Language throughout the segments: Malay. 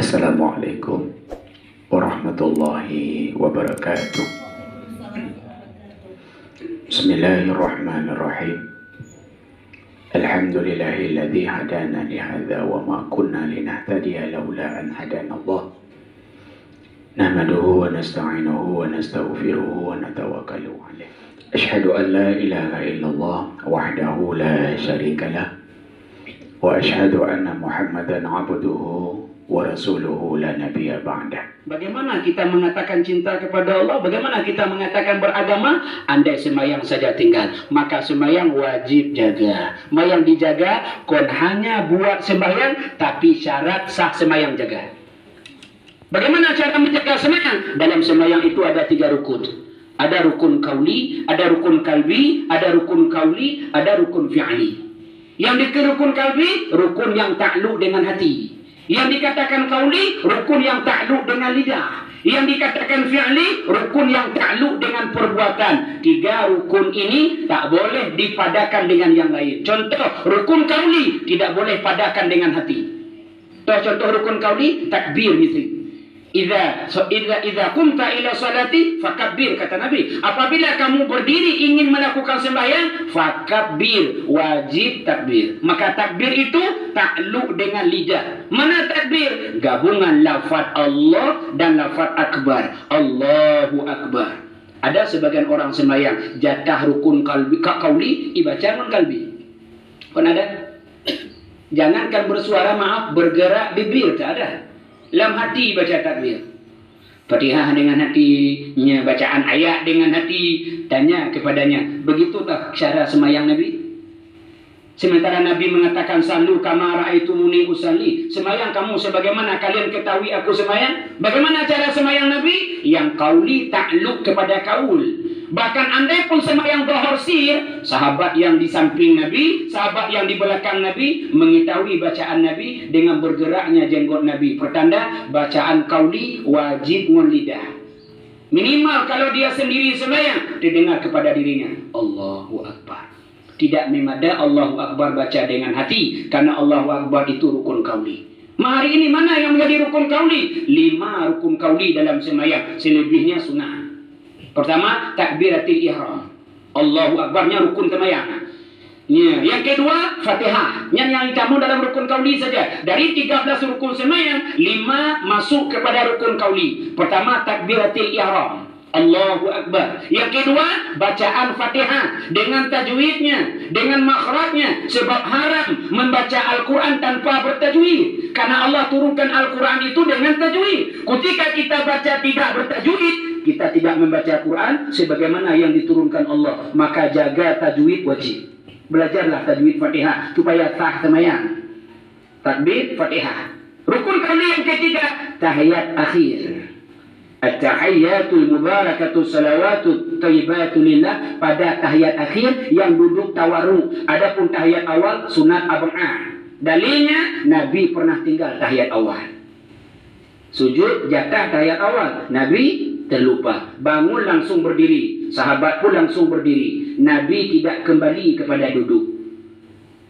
Assalamualaikum warahmatullahi wabarakatuh. Bismillahirrahmanirrahim. Alhamdulillahilladzi hadana li hadza wa ma kunna linahtadiya laula an hadana Allah. Nahmaduhu wa nasta'inuhu wa nastaghfiruhu wa natawakkalu alayh. Asyhadu an la ilaha illallah wahdahu la syarika lah wa asyhadu anna Muhammadan abduhu wa rasuluhu la nabiyya ba'dah. Bagaimana kita mengatakan cinta kepada Allah? Bagaimana kita mengatakan beragama? Andai semayang saja tinggal, maka semayang wajib jaga. Semayang dijaga, kon hanya buat sembahyang, tapi syarat sah semayang jaga. Bagaimana cara menjaga semayang? Dalam semayang itu ada 3 rukun. Ada rukun kauli, ada rukun kalbi, ada rukun kauli, ada rukun fi'li. Yang dikira rukun kalbi, rukun yang takluk dengan hati. Yang dikatakan kauli, rukun yang takluk dengan lidah. Yang dikatakan fi'li, rukun yang takluk dengan perbuatan. 3 rukun ini tak boleh dipadakan dengan yang lain. Contoh, rukun kauli tidak boleh padakan dengan hati. Contoh rukun kauli, takbir mesti. Idza kumta ila salati fakabbir, kata Nabi. Apabila kamu berdiri ingin melakukan sembahyang, fakabbir, wajib takbir. Maka takbir itu takluk dengan lidah. Mana takbir? Gabungan lafaz Allah dan lafaz akbar. Allahu akbar. Ada sebagian orang sembahyang jatah rukun kauli dibaca non kalbi. Kan ada? Jangankan bersuara, maaf, bergerak bibir tak ada. Dalam hati baca takbir. Fatihah dengan hatinya, bacaan ayat dengan hati. Tanya kepadanya, begitu tak cara semayang Nabi? Sementara Nabi mengatakan, salu kama ra'aitumuni usalli. Semayang kamu sebagaimana kalian ketahui aku semayang. Bagaimana cara semayang Nabi? Yang kauli takluk kepada kaul. Bahkan andai pun semayang dhuhur sir, sahabat yang di samping Nabi, sahabat yang di belakang Nabi mengetahui bacaan Nabi dengan bergeraknya jenggot Nabi. Pertanda bacaan kauli wajib ngon lidah. Minimal kalau dia sendiri semayang, didengar kepada dirinya Allahu Akbar. Tidak memada Allahu Akbar baca dengan hati, karena Allahu Akbar itu rukun kauli. Hari ini mana yang menjadi rukun kauli? 5 rukun kauli dalam semayang, selebihnya sunnah. Pertama, takbiratul ihram. Allahu Akbarnya rukun semayang. Ya. Yang kedua, Fatihah. Yang kamu dalam rukun kauli saja. Dari 13 rukun semayang, 5 masuk kepada rukun kauli. Pertama, takbiratul ihram. Allahu Akbar. Yang kedua, bacaan Fatihah dengan tajwidnya, dengan makhrajnya. Sebab haram membaca Al-Quran tanpa bertajwid, karena Allah turunkan Al-Quran itu dengan tajwid. Ketika kita baca tidak bertajwid, kita tidak membaca Quran sebagaimana yang diturunkan Allah. Maka jaga tajwid wajib. Belajarlah tajwid Fatihah supaya sah semayang. Takbir Fatihah. Rukun kauli yang ketiga, tahiyat akhir. At-tahiyyatul mubarakatuh salawatut thayyibatu lillah. Pada tahiyat akhir yang duduk tawarruk. Adapun tahiyat awal sunat ab'ah. Dalilnya Nabi pernah tinggal tahiyat awal. Sujud jatah tahiyat awal, Nabi terlupa, bangun langsung berdiri. Sahabat pun langsung berdiri. Nabi tidak kembali kepada duduk.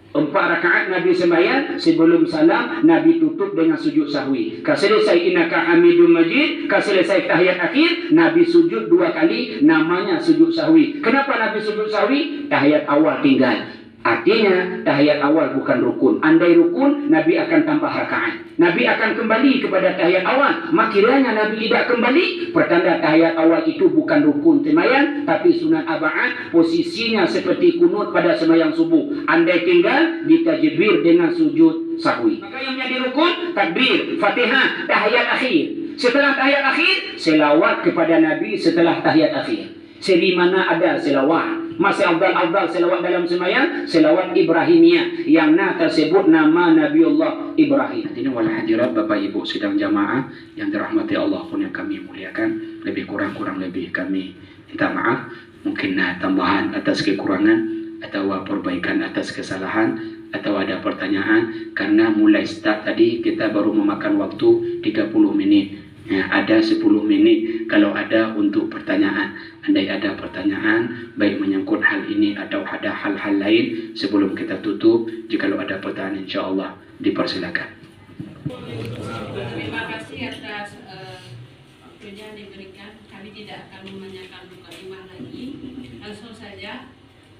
4 rakaat Nabi sembahyang, sebelum salam Nabi tutup dengan sujud sahwi. Selesai innaka hamidum majid, selesai tahiyat akhir, Nabi sujud 2 kali, namanya sujud sahwi. Kenapa Nabi sujud sahwi? Tahiyat awal tinggal. Artinya tahiyat awal bukan rukun. Andai rukun, Nabi akan tambah rakaat. Nabi akan kembali kepada tahiyat awal. Makiranya Nabi tidak kembali, pertanda tahiyat awal itu bukan rukun semayang, tapi sunat ab'ad. Posisinya seperti kunut pada semayang subuh. Andai tinggal, ditajbir dengan sujud sahwi. Maka yang menjadi rukun, takbir, Fatihah, tahiyat akhir. Setelah tahiyat akhir, selawat kepada Nabi setelah tahiyat akhir. Sebagaimana ada selawat. Masih afdal selawat dalam semayang, selawat Ibrahimiyah yang tersebut nama Nabiullah Ibrahim. Ini wal hadirat Bapak Ibu sidang jamaah yang dirahmati Allah pun yang kami muliakan. Lebih kurang lebih kami minta maaf. Mungkin tambahan atas kekurangan atau perbaikan atas kesalahan, atau ada pertanyaan, karena mulai start tadi kita baru memakan waktu 30 menit. Ya, ada 10 menit kalau ada untuk pertanyaan. Andai ada pertanyaan baik menyangkut hal ini atau ada hal-hal lain sebelum kita tutup, jika ada pertanyaan insya Allah dipersilakan. Terima kasih atas waktunya diberikan. Kami tidak akan memanjangkan mukadimah lagi. Langsung saja,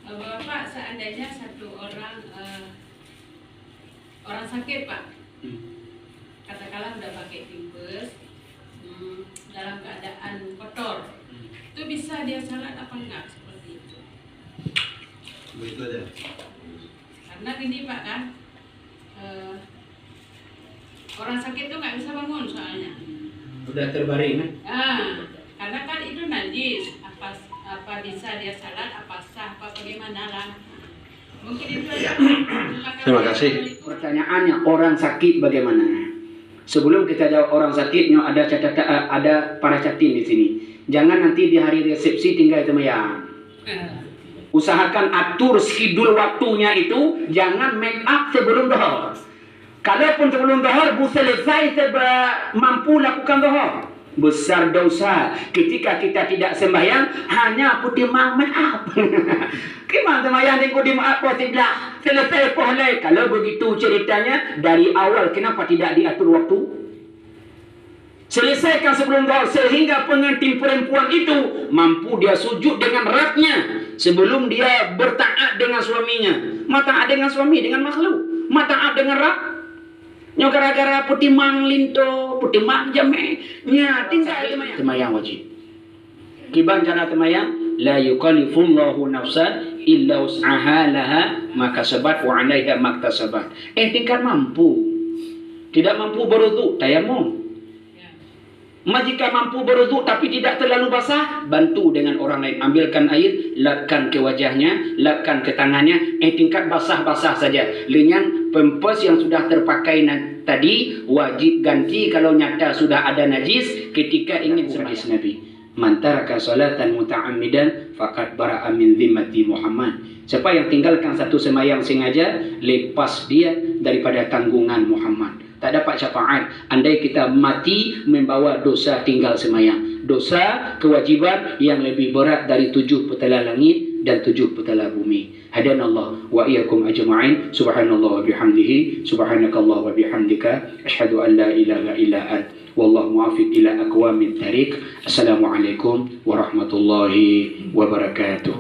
Bapak, seandainya satu orang sakit, Pak, katakanlah udah pakai tipes, dalam keadaan kotor, itu bisa dia salat apa enggak seperti itu? Begitu aja. Karena gini Pak kan, orang sakit itu nggak bisa bangun soalnya. Udah terbaring kan? Karena kan itu najis. Apa bisa dia salat? Apa sah? Apa bagaimana lah? Mungkin itu aja. Terima kasih. Pertanyaannya, orang sakit bagaimana? Sebelum kita jawab orang sakitnya, ada catatan, ada para catin di sini. Jangan nanti di hari resepsi tinggal temayang. Usahakan atur schedule waktunya itu, jangan make up sebelum dohor. Kalaupun sebelum dohor, bu selesai mampu lakukan dohor. Besar dosa ketika kita tidak sembahyang hanya putih make up. Gimana sembahyang dengan putih make up sebelah selesai pohlai. Kalau begitu ceritanya dari awal kenapa tidak diatur waktu? Selesaikan sebelum dohor sehingga pengantin perempuan itu mampu dia sujud dengan raknya sebelum dia bertaat dengan suaminya. Mataat dengan suami dengan makhluk, mataat dengan rak. Nya gara-gara putih mang linto, putih mang jame, nya tinggal temayang wajib. Kiban cara temayang, la yukallifullahu nafsan illa wus'aha laha ma kasabat wa 'alaiha ma iktasabat. Tingkat mampu. Tidak mampu berwudu, tayamum. Jika mampu berwudu tapi tidak terlalu basah, bantu dengan orang lain. Ambilkan air, lapkan ke wajahnya, lapkan ke tangannya. Tingkat basah-basah saja. Lenyang pempes yang sudah terpakai tadi, wajib ganti kalau nyata sudah ada najis ketika ingin hadis Nabi. Man taraka salatan muta'ammidan faqad bara'a min zimmati Muhammad. Siapa yang tinggalkan satu sembahyang sengaja, lepas dia daripada tanggungan Muhammad. Tak dapat syafaat andai kita mati membawa dosa tinggal sembahyang. Dosa kewajiban yang lebih berat dari 7 petala langit dan 7 petala bumi. Hadanallah wa iyyakum ajma'in. Subhanallah wa bihamdihi, subhanakallah wa bihamdika, asyhadu an la ilaha illa ant, wallahu muwaffiq ila aqwamit thariq. Assalamualaikum warahmatullahi wabarakatuh.